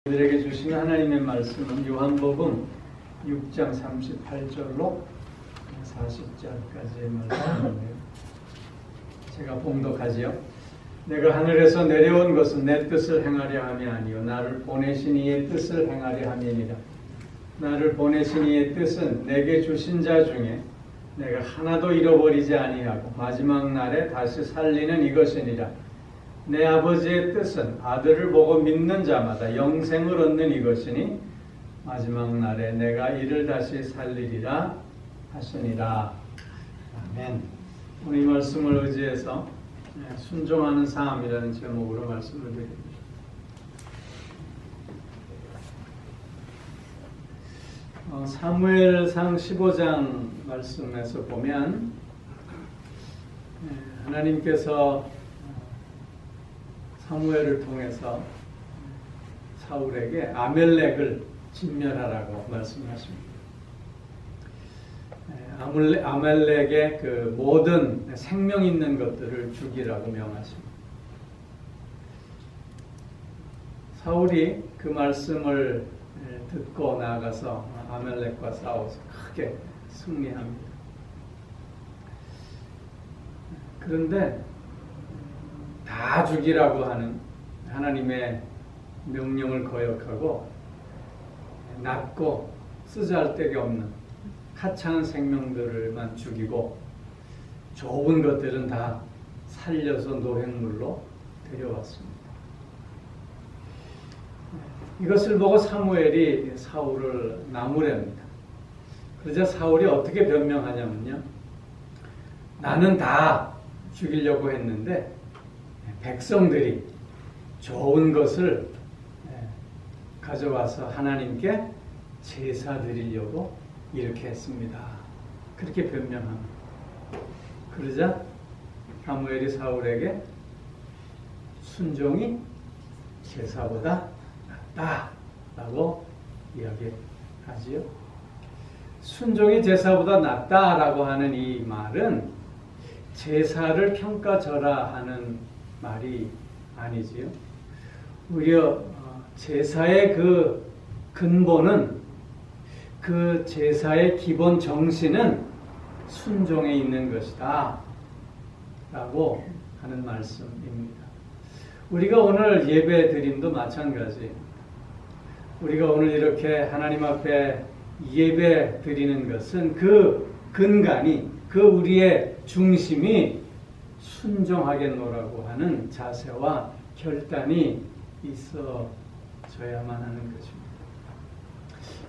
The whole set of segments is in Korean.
우리들에게 주신 하나님의 말씀은 요한복음 6장 38절로 40절까지의 말씀인데요. 제가 봉독하지요. 내가 하늘에서 내려온 것은 내 뜻을 행하려 함이 아니요 나를 보내신 이의 뜻을 행하려 함이니라. 나를 보내신 이의 뜻은 내게 주신 자 중에 내가 하나도 잃어버리지 아니하고 마지막 날에 다시 살리는 이것이니라. 내 아버지의 뜻은 아들을 보고 믿는 자마다 영생을 얻는 이것이니 마지막 날에 내가 이를 다시 살리리라 하시니라. 아멘. 오늘 이 말씀을 의지해서 순종하는 삶이라는 제목으로 말씀을 드립니다. 사무엘상 15장 말씀에서 보면 하나님께서 사무엘을 통해서 사울에게 아멜렉을 진멸하라고 말씀하십니다. 아멜렉의 그 모든 생명 있는 것들을 죽이라고 명하십니다. 사울이 그 말씀을 듣고 나가서 아멜렉과 싸워서 크게 승리합니다. 그런데 다 죽이라고 하는 하나님의 명령을 거역하고 낮고 쓰잘데기 없는 하찮은 생명들만 죽이고 좋은 것들은 다 살려서 노획물로 데려왔습니다. 이것을 보고 사무엘이 사울을 나무랍니다. 그러자 사울이 어떻게 변명하냐면요. 나는 다 죽이려고 했는데 백성들이 좋은 것을 가져와서 하나님께 제사 드리려고 이렇게 했습니다. 그렇게 변명합니다. 그러자 사무엘이 사울에게 순종이 제사보다 낫다라고 이야기하지요. 순종이 제사보다 낫다라고 하는 이 말은 제사를 평가절하하는 말이 아니지요. 오히려 제사의 그 근본은 그 제사의 기본 정신은 순종에 있는 것이다 라고 하는 말씀입니다. 우리가 오늘 예배 드림도 마찬가지. 우리가 오늘 이렇게 하나님 앞에 예배 드리는 것은 그 근간이 그 우리의 중심이 순종하겠노라고 하는 자세와 결단이 있어져야만 하는 것입니다.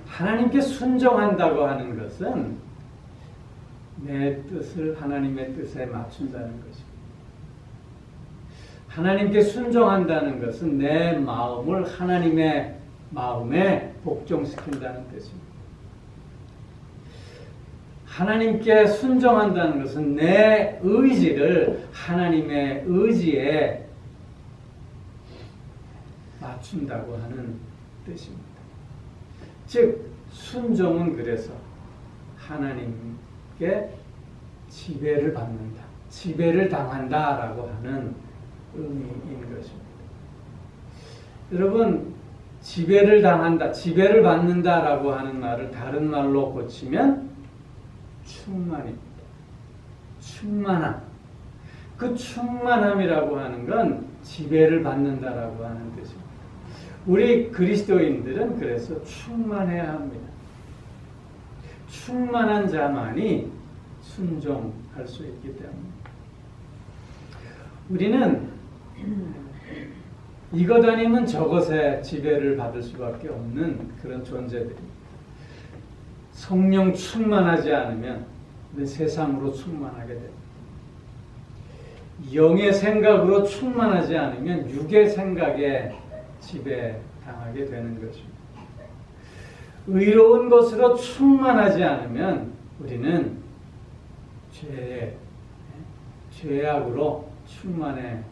하나님께 순종한다고 하는 것은 내 뜻을 하나님의 뜻에 맞춘다는 것입니다. 하나님께 순종한다는 것은 내 마음을 하나님의 마음에 복종시킨다는 뜻입니다. 하나님께 순종한다는 것은 내 의지를 하나님의 의지에 맞춘다고 하는 뜻입니다. 즉 순종은 그래서 하나님께 지배를 받는다, 지배를 당한다라고 하는 의미인 것입니다. 여러분, 지배를 당한다, 지배를 받는다라고 하는 말을 다른 말로 고치면 충만입니다. 충만함. 그 충만함이라고 하는 건 지배를 받는다라고 하는 뜻입니다. 우리 그리스도인들은 그래서 충만해야 합니다. 충만한 자만이 순종할 수 있기 때문입니다. 우리는 이것 아니면 저것에 지배를 받을 수밖에 없는 그런 존재들입니다. 성령 충만하지 않으면 세상으로 충만하게 됩니다. 영의 생각으로 충만하지 않으면 육의 생각에 지배당하게 되는 것입니다. 의로운 것으로 충만하지 않으면 우리는 죄악으로 충만해지게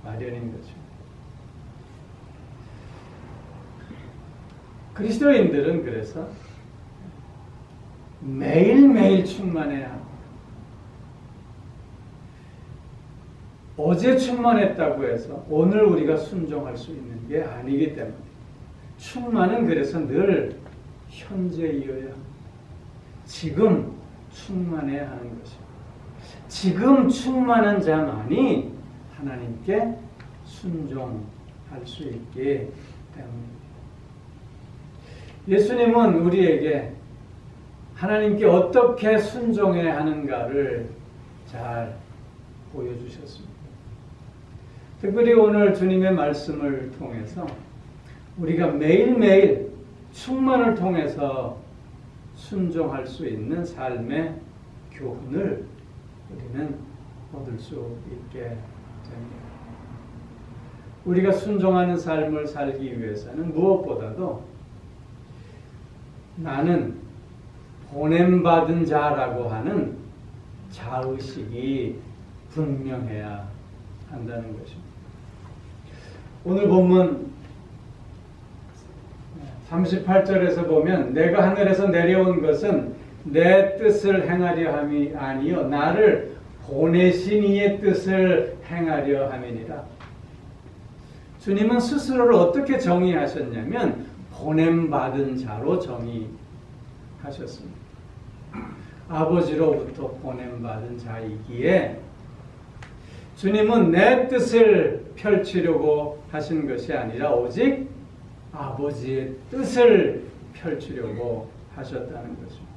마련인 것입니다. 그리스도인들은 그래서 매일매일 충만해야 합니다. 어제 충만했다고 해서 오늘 우리가 순종할 수 있는 게 아니기 때문에 충만은 그래서 늘 현재이어야 지금 충만해야 하는 것입니다. 지금 충만한 자만이 하나님께 순종할 수 있기 때문입니다. 예수님은 우리에게 하나님께 어떻게 순종해야 하는가를 잘 보여주셨습니다. 특별히 오늘 주님의 말씀을 통해서 우리가 매일매일 충만을 통해서 순종할 수 있는 삶의 교훈을 우리는 얻을 수 있게 됩니다. 우리가 순종하는 삶을 살기 위해서는 무엇보다도 나는 보냄받은 자라고 하는 자의식이 분명해야 한다는 것입니다. 오늘 본문 38절에서 보면 내가 하늘에서 내려온 것은 내 뜻을 행하려 함이 아니요 나를 보내신 이의 뜻을 행하려 함이니라. 주님은 스스로를 어떻게 정의하셨냐면 보냄받은 자로 정의하셨습니다. 아버지로부터 보냄받은 자이기에 주님은 내 뜻을 펼치려고 하신 것이 아니라 오직 아버지의 뜻을 펼치려고 하셨다는 것입니다.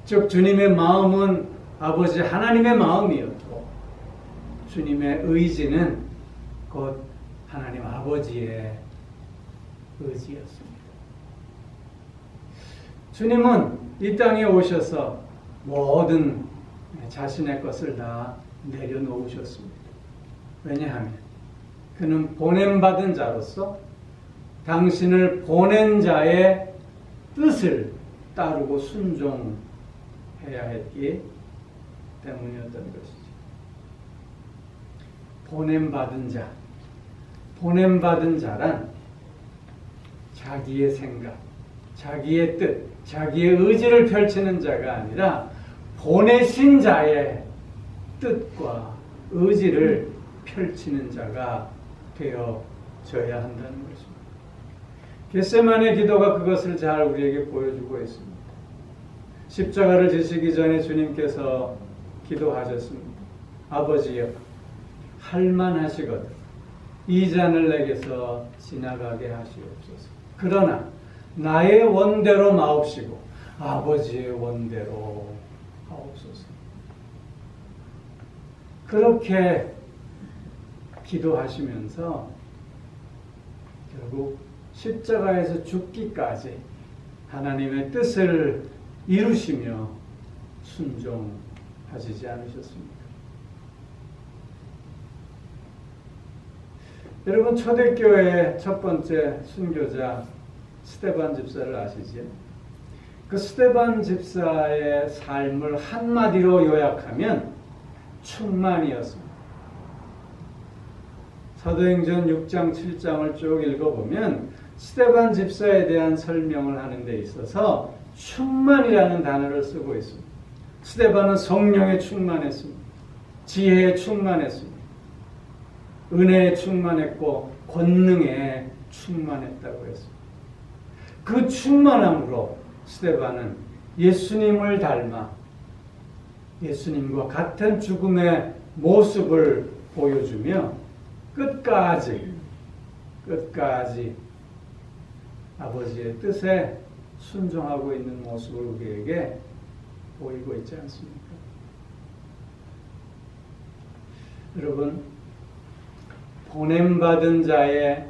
즉 주님의 마음은 아버지 하나님의 마음이었고 주님의 의지는 곧 하나님 아버지의 의지였습니다. 주님은 이 땅에 오셔서 모든 자신의 것을 다 내려놓으셨습니다. 왜냐하면 그는 보냄받은 자로서 당신을 보낸 자의 뜻을 따르고 순종해야 했기 때문이었던 것이죠. 보냄받은 자란 자기의 생각, 자기의 뜻, 자기의 의지를 펼치는 자가 아니라 보내신 자의 뜻과 의지를 펼치는 자가 되어져야 한다는 것입니다. 겟세마네 기도가 그것을 잘 우리에게 보여주고 있습니다. 십자가를 지시기 전에 주님께서 기도하셨습니다. 아버지여, 할만하시거든 이 잔을 내게서 지나가게 하시옵소서. 그러나 나의 원대로 마옵시고 아버지의 원대로 하옵소서. 그렇게 기도하시면서 결국 십자가에서 죽기까지 하나님의 뜻을 이루시며 순종하시지 않으셨습니까? 여러분 초대교회의 첫 번째 순교자 스데반 집사를 아시죠? 그 스데반 집사의 삶을 한마디로 요약하면 충만이었습니다. 사도행전 6장 7장을 쭉 읽어보면 스데반 집사에 대한 설명을 하는 데 있어서 충만이라는 단어를 쓰고 있습니다. 스데반은 성령에 충만했습니다. 지혜에 충만했습니다. 은혜에 충만했고 권능에 충만했다고 했습니다. 그 충만함으로 스데반은 예수님을 닮아 예수님과 같은 죽음의 모습을 보여주며 끝까지 아버지의 뜻에 순종하고 있는 모습을 우리에게 보이고 있지 않습니까? 여러분, 보냄받은 자의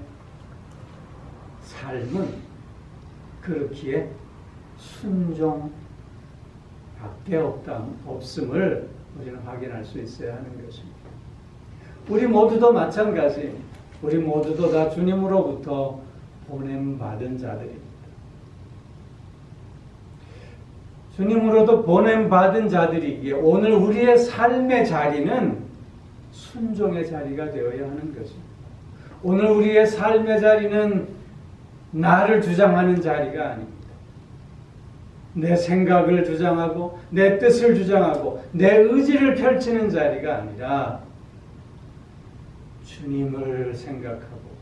삶은 그렇기에 순종밖에 없음을 우리는 확인할 수 있어야 하는 것입니다. 우리 모두도 마찬가지, 우리 모두도 다 주님으로부터 보냄받은 자들입니다. 주님으로도 보냄받은 자들이기에 오늘 우리의 삶의 자리는 순종의 자리가 되어야 하는 것입니다. 오늘 우리의 삶의 자리는 나를 주장하는 자리가 아닙니다. 내 생각을 주장하고 내 뜻을 주장하고 내 의지를 펼치는 자리가 아니라 주님을 생각하고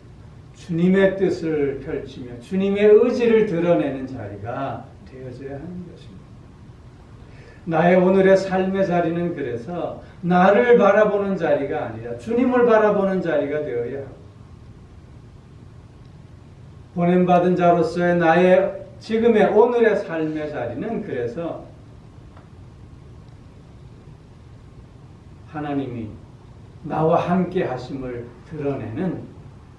주님의 뜻을 펼치며 주님의 의지를 드러내는 자리가 되어져야 하는 것입니다. 나의 오늘의 삶의 자리는 그래서 나를 바라보는 자리가 아니라 주님을 바라보는 자리가 되어야 하고, 보냄받은 자로서의 나의 지금의 오늘의 삶의 자리는 그래서 하나님이 나와 함께 하심을 드러내는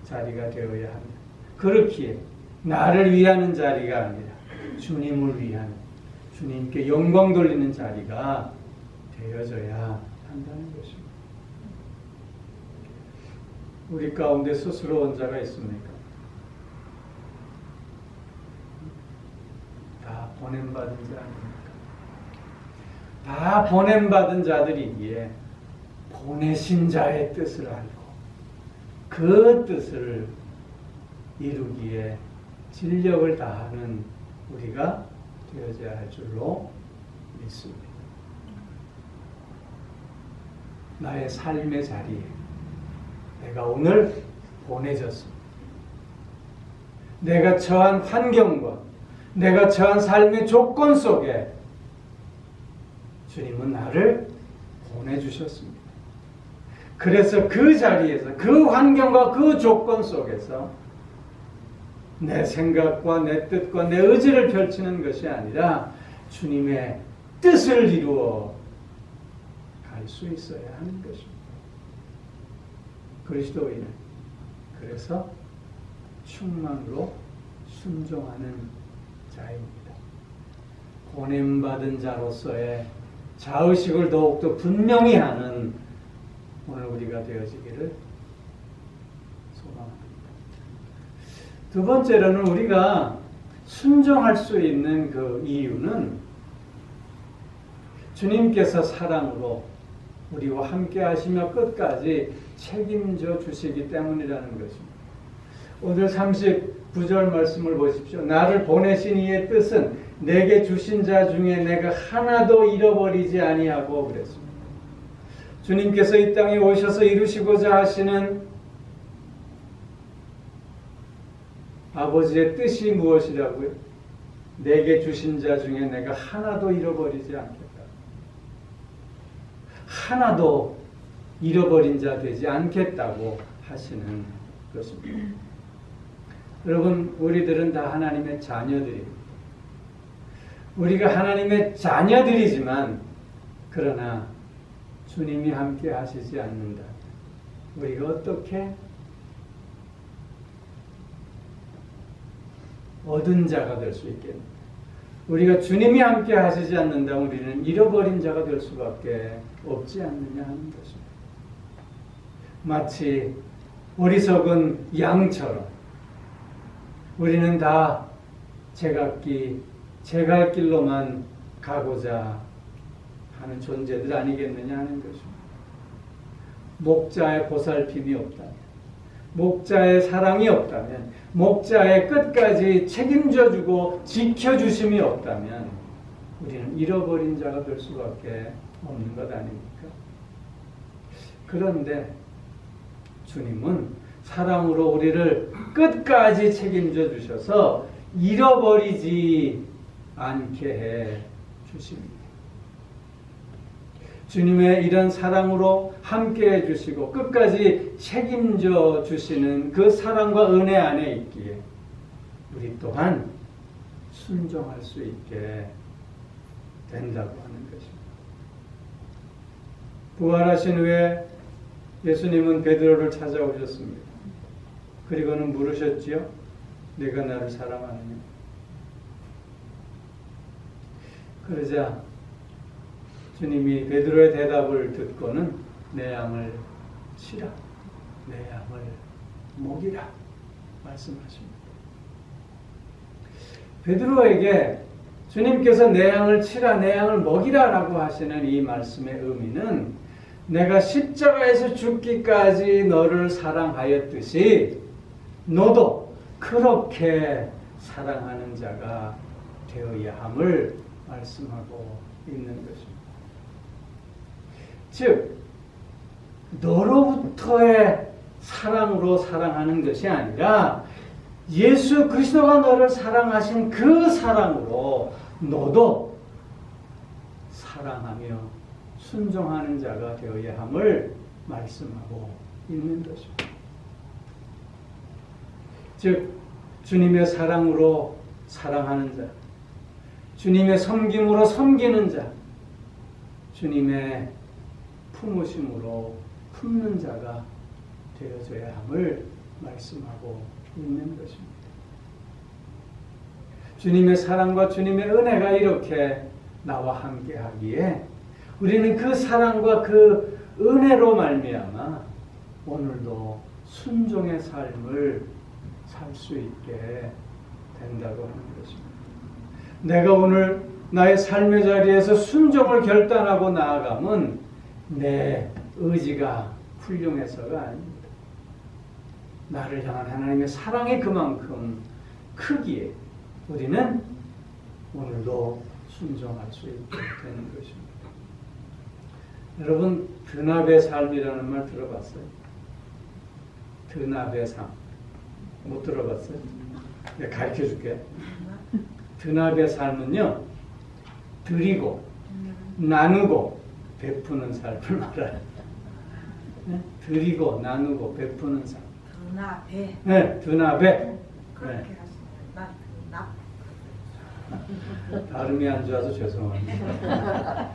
자리가 되어야 합니다. 그렇기에 나를 위하는 자리가 아니라 주님을 위하는, 주님께 영광 돌리는 자리가 되어져야 한다는 것입니다. 우리 가운데 스스로 온 자가 있습니까? 다 보냄받은 자 아닙니까? 다 보냄받은 자들이기에 보내신 자의 뜻을 알고 그 뜻을 이루기에 진력을 다하는 우리가 되어져야 할 줄로 믿습니다. 나의 삶의 자리에 내가 오늘 보내졌습니다. 내가 처한 환경과 내가 처한 삶의 조건 속에 주님은 나를 보내주셨습니다. 그래서 그 자리에서, 그 환경과 그 조건 속에서 내 생각과 내 뜻과 내 의지를 펼치는 것이 아니라 주님의 뜻을 이루어 갈 수 있어야 하는 것입니다. 그리스도인은 그래서 충만으로 순종하는 자입니다. 보냄받은 자로서의 자의식을 더욱더 분명히 하는 오늘 우리가 되어지기를 소망합니다. 두 번째로는 우리가 순종할 수 있는 그 이유는 주님께서 사랑으로 우리와 함께 하시며 끝까지 책임져 주시기 때문이라는 것입니다. 오늘 39절 말씀을 보십시오. 나를 보내신 이의 뜻은 내게 주신 자 중에 내가 하나도 잃어버리지 아니하고 그랬습니다. 주님께서 이 땅에 오셔서 이루시고자 하시는 아버지의 뜻이 무엇이라고요? 내게 주신 자 중에 내가 하나도 잃어버리지 않겠다. 하나도 잃어버린 자 되지 않겠다고 하시는 것입니다. 여러분, 우리들은 다 하나님의 자녀들입니다. 우리가 하나님의 자녀들이지만 그러나 주님이 함께 하시지 않는다. 우리가 어떻게 얻은 자가 될 수 있겠는가? 우리가 주님이 함께 하시지 않는다. 우리는 잃어버린 자가 될 수밖에 없지 않느냐 하는 것입니다. 마치 어리석은 양처럼 우리는 다 제각기 제갈 길로만 가고자 하는 존재들 아니겠느냐 하는 것입니다. 목자의 보살핌이 없다면, 목자의 사랑이 없다면, 목자의 끝까지 책임져주고 지켜주심이 없다면 우리는 잃어버린 자가 될 수밖에 없는 것 아닙니까? 그런데 주님은 사랑으로 우리를 끝까지 책임져 주셔서 잃어버리지 않게 해 주십니다. 주님의 이런 사랑으로 함께 해주시고 끝까지 책임져 주시는 그 사랑과 은혜 안에 있기에 우리 또한 순종할 수 있게 된다고 하는 것입니다. 부활하신 후에 예수님은 베드로를 찾아오셨습니다. 그리고는 물으셨지요. 내가 나를 사랑하느냐? 그러자 주님이 베드로의 대답을 듣고는 내 양을 치라, 내 양을 먹이라 말씀하십니다. 베드로에게 주님께서 내 양을 치라, 내 양을 먹이라 라고 하시는 이 말씀의 의미는 내가 십자가에서 죽기까지 너를 사랑하였듯이 너도 그렇게 사랑하는 자가 되어야 함을 말씀하고 있는 것입니다. 즉 너로부터의 사랑으로 사랑하는 것이 아니라 예수 그리스도가 너를 사랑하신 그 사랑으로 너도 사랑하며 순종하는 자가 되어야 함을 말씀하고 있는 것입니다. 즉 주님의 사랑으로 사랑하는 자, 주님의 섬김으로 섬기는 자, 주님의 품으심으로 품는 자가 되어져야 함을 말씀하고 있는 것입니다. 주님의 사랑과 주님의 은혜가 이렇게 나와 함께 하기에 우리는 그 사랑과 그 은혜로 말미암아 오늘도 순종의 삶을 살 수 있게 된다고 하는 것입니다. 내가 오늘 나의 삶의 자리에서 순종을 결단하고 나아가면 내 의지가 훌륭해서가 아닙니다. 나를 향한 하나님의 사랑이 그만큼 크기에 우리는 오늘도 순종할 수 있게 되는 것입니다. 여러분, 드나베의 삶이라는 말 들어봤어요? 드나베의 삶. 못 들어봤어요? 내가 가르쳐 줄게. 드나베의 삶은요, 드리고, 나누고, 베푸는 삶을 말해요. 드리고, 나누고, 베푸는 삶. 드나베. 네, 드나베. 그렇게 네. 하시네요. 난 드나. 발음이 안 좋아서 죄송합니다.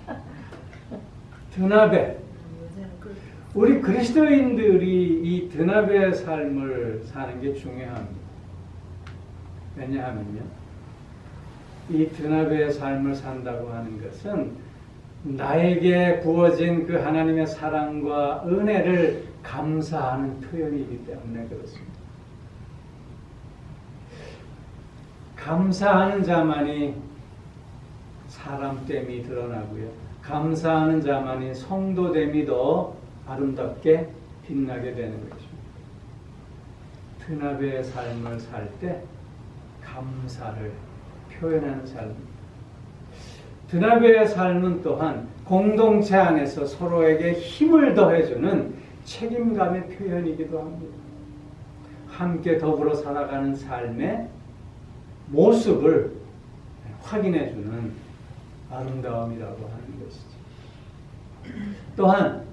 드나베. 우리 그리스도인들이 이 드나베의 삶을 사는 게 중요합니다. 왜냐하면요, 이 드나베의 삶을 산다고 하는 것은 나에게 부어진 그 하나님의 사랑과 은혜를 감사하는 표현이기 때문에 그렇습니다. 감사하는 자만이 사람됨이 드러나고요. 감사하는 자만이 성도됨이 더 아름답게 빛나게 되는 것입니다. 드나베의 삶을 살 때 감사를 표현하는 삶입니다. 드나베의 삶은 또한 공동체 안에서 서로에게 힘을 더해주는 책임감의 표현이기도 합니다. 함께 더불어 살아가는 삶의 모습을 확인해주는 아름다움이라고 하는 것이죠. 또한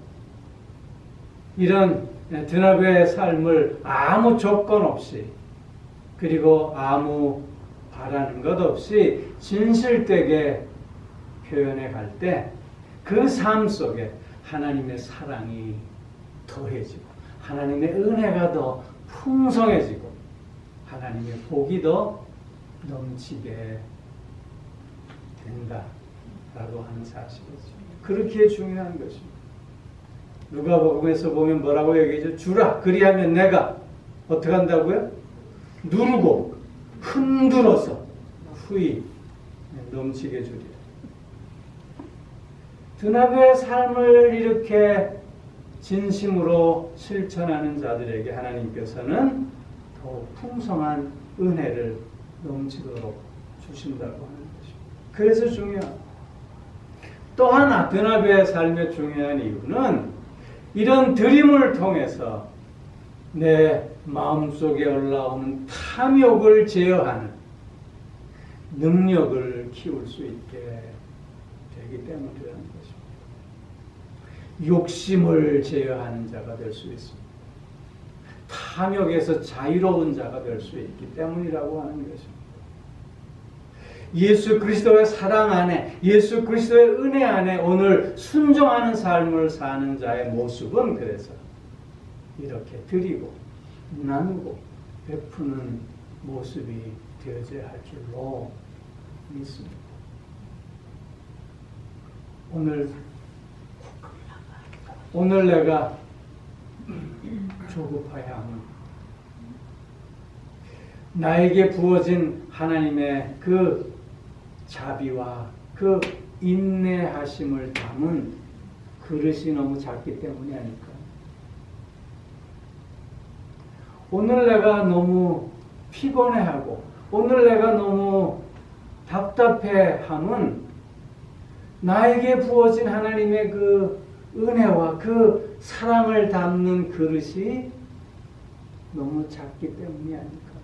이런 드나베의 삶을 아무 조건 없이 그리고 아무 바라는 것 없이 진실되게 표현해 갈 때 그 삶 속에 하나님의 사랑이 더해지고 하나님의 은혜가 더 풍성해지고 하나님의 복이 더 넘치게 된다라고 하는 사실이죠. 그렇게 중요한 것입니다. 누가복음에서 보면 뭐라고 얘기하죠? 주라 그리하면 내가 어떻게 한다고요? 누르고 흔들어서 후히 넘치게 주리라. 드나베의 삶을 이렇게 진심으로 실천하는 자들에게 하나님께서는 더욱 풍성한 은혜를 넘치도록 주신다고 하는 것입니다. 그래서 중요합니다. 또 하나 드나베의 삶의 중요한 이유는 이런 드림을 통해서 내 마음속에 올라오는 탐욕을 제어하는 능력을 키울 수 있게 되기 때문이라는 것입니다. 욕심을 제어하는 자가 될 수 있습니다. 탐욕에서 자유로운 자가 될 수 있기 때문이라고 하는 것입니다. 예수 그리스도의 사랑 안에, 예수 그리스도의 은혜 안에 오늘 순종하는 삶을 사는 자의 모습은 그래서 이렇게 드리고 나누고 베푸는 모습이 되어져야 할 줄로 믿습니다. 오늘 내가 조급하여 하면 나에게 부어진 하나님의 그 자비와 그 인내하심을 담은 그릇이 너무 작기 때문이 아닐까. 오늘 내가 너무 피곤해하고 오늘 내가 너무 답답해함은 나에게 부어진 하나님의 그 은혜와 그 사랑을 담는 그릇이 너무 작기 때문이 아닐까.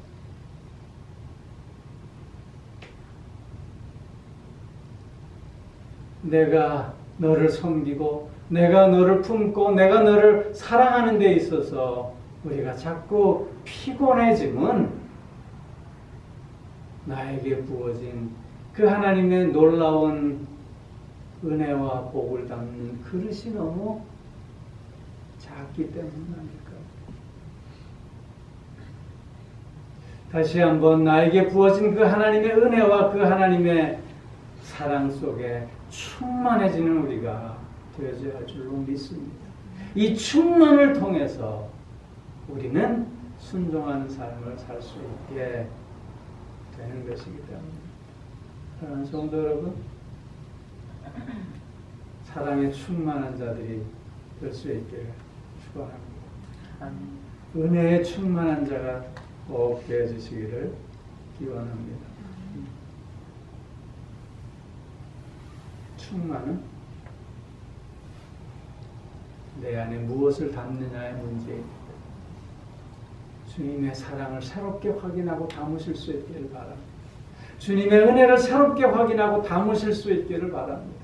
내가 너를 섬기고 내가 너를 품고 내가 너를 사랑하는 데 있어서 우리가 자꾸 피곤해짐은 나에게 부어진 그 하나님의 놀라운 은혜와 복을 담는 그릇이 너무 작기 때문 아닐까. 다시 한번 나에게 부어진 그 하나님의 은혜와 그 하나님의 사랑 속에 충만해지는 우리가 되어져야 할 줄로 믿습니다. 이 충만을 통해서 우리는 순종하는 삶을 살 수 있게 되는 것이기 때문입니다. 사랑하는 성도 여러분, 사랑에 충만한 자들이 될 수 있기를 축원합니다. 은혜에 충만한 자가 꼭 되어주시기를 기원합니다. 충만은 내 안에 무엇을 담느냐의 문제입니다. 주님의 사랑을 새롭게 확인하고 담으실 수 있기를 바랍니다. 주님의 은혜를 새롭게 확인하고 담으실 수 있기를 바랍니다.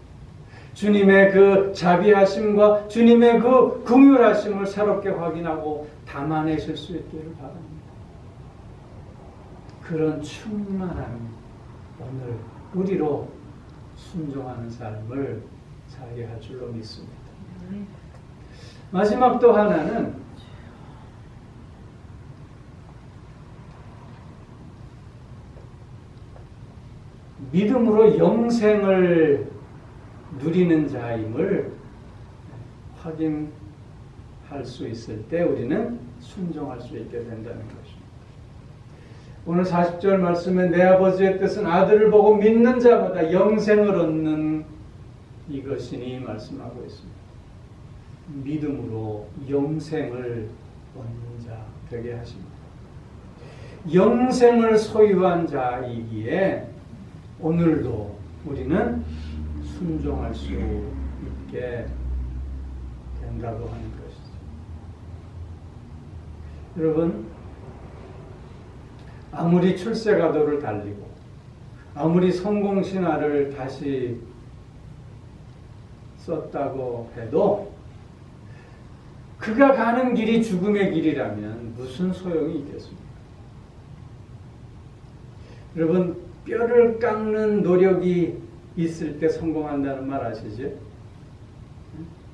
주님의 그 자비하심과 주님의 그 긍휼하심을 새롭게 확인하고 담아내실 수 있기를 바랍니다. 그런 충만함이 오늘 우리로 순종하는 삶을 살게 할 줄로 믿습니다. 마지막 또 하나는 믿음으로 영생을 누리는 자임을 확인할 수 있을 때 우리는 순종할 수 있게 된다는 것입니다. 오늘 40절 말씀에 내 아버지의 뜻은 아들을 보고 믿는 자마다 영생을 얻는 이것이니 말씀하고 있습니다. 믿음으로 영생을 얻는 자 되게 하십니다. 영생을 소유한 자이기에 오늘도 우리는 순종할 수 있게 된다고 하는 것이죠. 여러분, 아무리 출세가도를 달리고 아무리 성공신화를 다시 썼다고 해도 그가 가는 길이 죽음의 길이라면 무슨 소용이 있겠습니까? 여러분, 뼈를 깎는 노력이 있을 때 성공한다는 말 아시죠?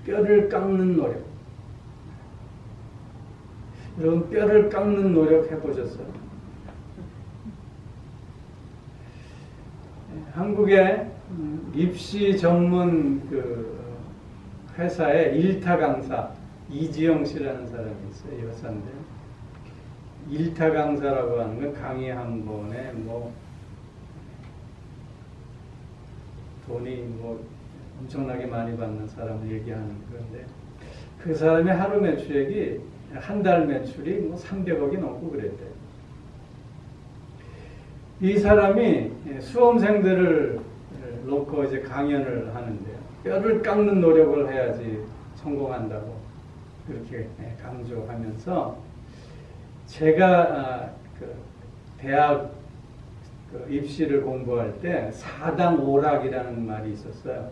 뼈를 깎는 노력. 여러분, 뼈를 깎는 노력 해보셨어요? 한국의 입시 전문 그 회사의 일타 강사 이지영 씨라는 사람이 있어요. 여사인데 일타 강사라고 하는 건 강의 한 번에 뭐 돈이 뭐 엄청나게 많이 받는 사람을 얘기하는 그런데 그 사람의 하루 매출액이 한 달 매출이 뭐 300억이 넘고 그랬대요. 이 사람이 수험생들을 놓고 이제 강연을 하는데요. 뼈를 깎는 노력을 해야지 성공한다고 그렇게 강조하면서 제가 그 대학 그 입시를 공부할 때 4당 5락이라는 말이 있었어요.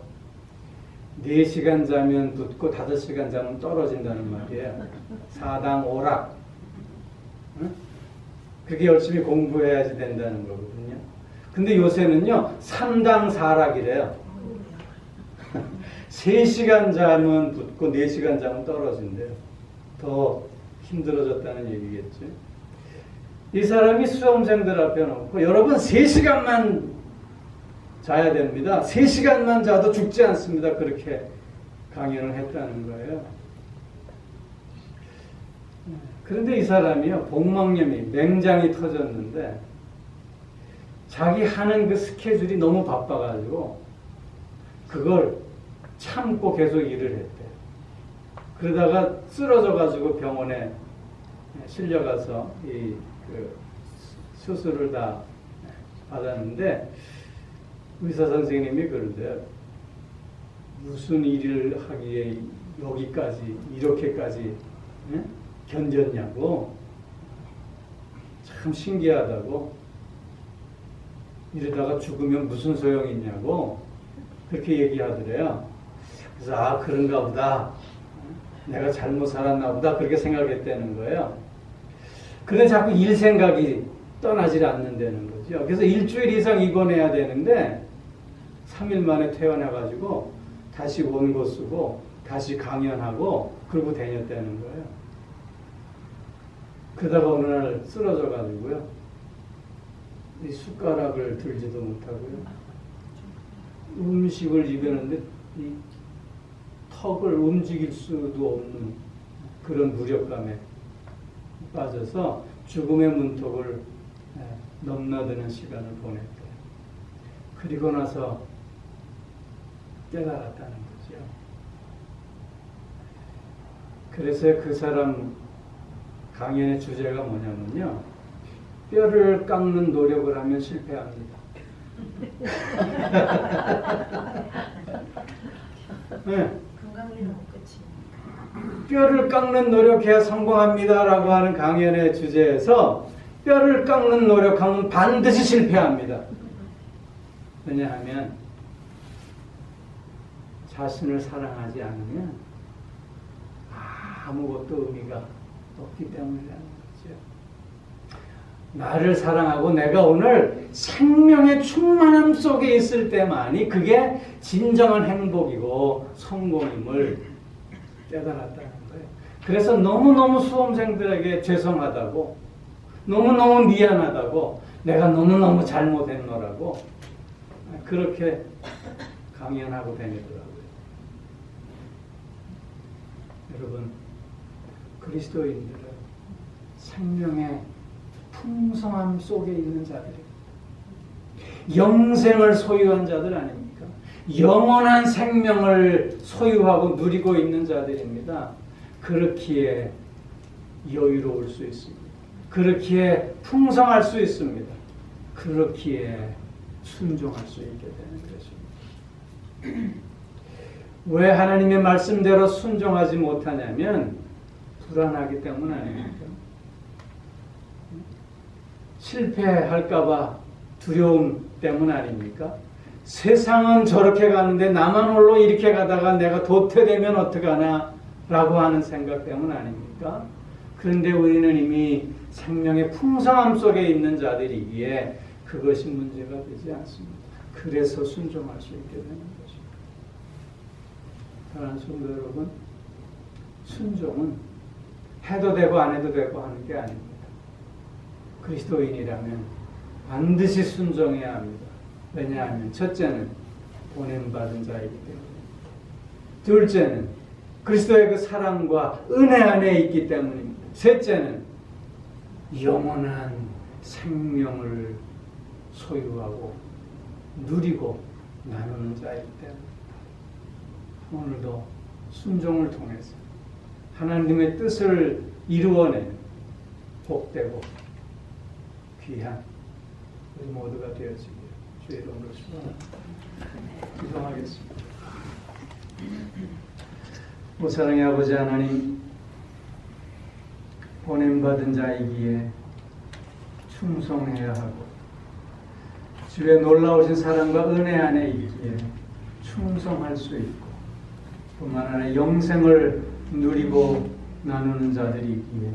4시간 자면 붙고 5시간 자면 떨어진다는 말이에요. 4당 5락. 응? 그게 열심히 공부해야지 된다는 거거든요. 근데 요새는요, 3당 4락이래요. 3시간 자면 붙고 4시간 자면 떨어진대요. 더 힘들어졌다는 얘기겠죠. 이 사람이 수험생들 앞에 놓고 여러분 3시간만 자야 됩니다. 3시간만 자도 죽지 않습니다. 그렇게 강연을 했다는 거예요. 그런데 이 사람이요, 복막염이 맹장이 터졌는데 자기 하는 그 스케줄이 너무 바빠가지고 그걸 참고 계속 일을 했대요. 그러다가 쓰러져가지고 병원에 실려가서 그 수술을 다 받았는데 의사 선생님이 그러는데 무슨 일을 하기에 여기까지 이렇게까지 견뎠냐고. 참 신기하다고. 이러다가 죽으면 무슨 소용이 있냐고 그렇게 얘기하더래요. 그래서 그런가 보다. 내가 잘못 살았나 보다 그렇게 생각했다는 거예요. 근데 자꾸 일 생각이 떠나질 않는다는 거죠. 그래서 일주일 이상 입원해야 되는데 3일 만에 퇴원해가지고 다시 원고 쓰고 다시 강연하고 그러고 다녔다는 거예요. 그러다가 어느 날 쓰러져가지고요. 이 숟가락을 들지도 못하고요. 음식을 입였는데 이 턱을 움직일 수도 없는 그런 무력감에 빠져서 죽음의 문턱을 넘나드는 시간을 보냈대요. 그리고 나서 깨달았다는 거죠. 그래서 그 사람 강연의 주제가 뭐냐면요. 뼈를 깎는 노력을 하면 실패합니다. 네. 건강리는 끝이. 뼈를 깎는 노력해야 성공합니다라고 하는 강연의 주제에서 뼈를 깎는 노력하면 반드시 실패합니다. 왜냐하면 자신을 사랑하지 않으면 아무것도 의미가 없기 때문이라는 거죠. 나를 사랑하고 내가 오늘 생명의 충만함 속에 있을 때만이 그게 진정한 행복이고 성공임을 깨달았다는 거예요. 그래서 너무너무 수험생들에게 죄송하다고, 너무너무 미안하다고, 내가 너무너무 잘못했노라고 그렇게 강연하고 다니더라고요. 여러분, 그리스도인들은 생명의 풍성함 속에 있는 자들이에요. 영생을 소유한 자들 아닙니까? 영원한 생명을 소유하고 누리고 있는 자들입니다. 그렇기에 여유로울 수 있습니다. 그렇기에 풍성할 수 있습니다. 그렇기에 순종할 수 있게 되는 것입니다. 왜 하나님의 말씀대로 순종하지 못하냐면 불안하기 때문 아닙니까? 실패할까봐 두려움 때문 아닙니까? 세상은 저렇게 가는데 나만 홀로 이렇게 가다가 내가 도태되면 어떡하나 라고 하는 생각 때문 아닙니까? 그런데 우리는 이미 생명의 풍성함 속에 있는 자들이기에 그것이 문제가 되지 않습니다. 그래서 순종할 수 있게 되는 것입니다. 사랑하는 성도 여러분, 순종은 해도 되고 안 해도 되고 하는 게 아닙니다. 그리스도인이라면 반드시 순종해야 합니다. 왜냐하면 첫째는 보냄받은 자이기 때문에, 둘째는 그리스도의 그 사랑과 은혜 안에 있기 때문입니다. 셋째는 영원한 생명을 소유하고 누리고 나누는 자이기 때문입니다. 오늘도 순종을 통해서 하나님의 뜻을 이루어내는 복되고 귀한 우리 모두가 되어지기를 주의 이름으로 축원합니다. 기도하겠습니다. 오 사랑의 아버지 하나님, 보냄받은 자이기에 충성해야 하고 주의 놀라우신 사랑과 은혜 안에 있기에 충성할 수 있고 뿐만 아니라 영생을 누리고 나누는 자들이기에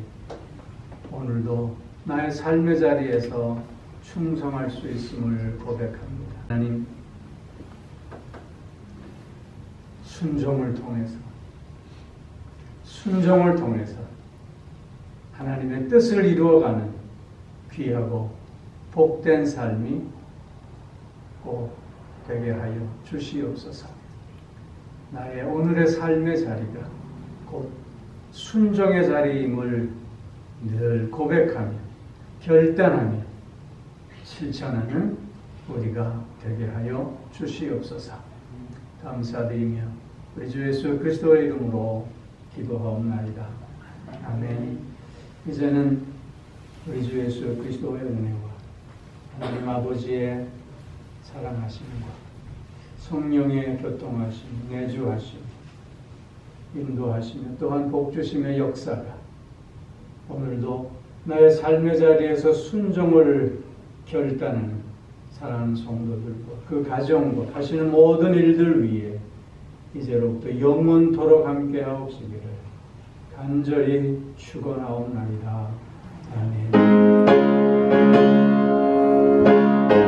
오늘도 나의 삶의 자리에서 충성할 수 있음을 고백합니다. 하나님, 순종을 통해서 하나님의 뜻을 이루어가는 귀하고 복된 삶이 꼭 되게 하여 주시옵소서. 나의 오늘의 삶의 자리가 곧 순종의 자리임을 늘 고백하며 결단하며 실천하는 우리가 되게 하여 주시옵소서. 감사드리며 우리 주 예수 그리스도의 이름으로 기도하옵나이다. 아멘. 이제는 우리 주 예수 그리스도의 은혜와 하나님 아버지의 사랑하심과 성령의 교통하심, 내주하심, 인도하시며 또한 복주심의 역사가 오늘도 나의 삶의 자리에서 순종을 결단하는 사랑하는 성도들과 그 가정과 하시는 모든 일들 위에 이제로부터 영원토록 함께하옵시기를 간절히 축원하옵나이다. 아멘.